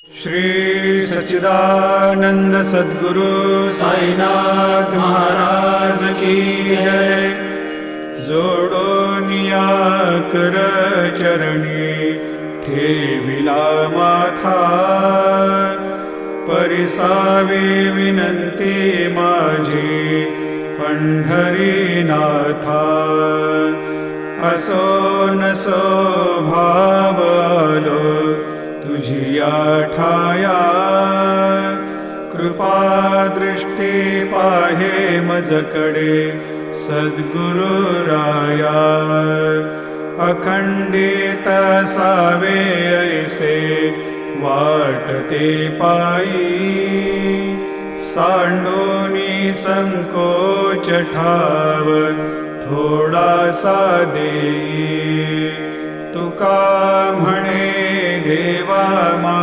श्री सच्चिदानंद सद्गुरु साईनाथ महाराज की जय। जोडोनिया कर चरणी ठेविला माथा, परिसावी विनंती माझी पंढरीनाथा। असो नसो भाव आलो तुझिया ठाया, कृपा दृष्टी पाहे मजकडे सद्गुरु राया। अखंडित सावे ऐसे वाटते पायी, सांडोनी संकोच ठाव थोडासा देई। तुका म्हणे देवा मा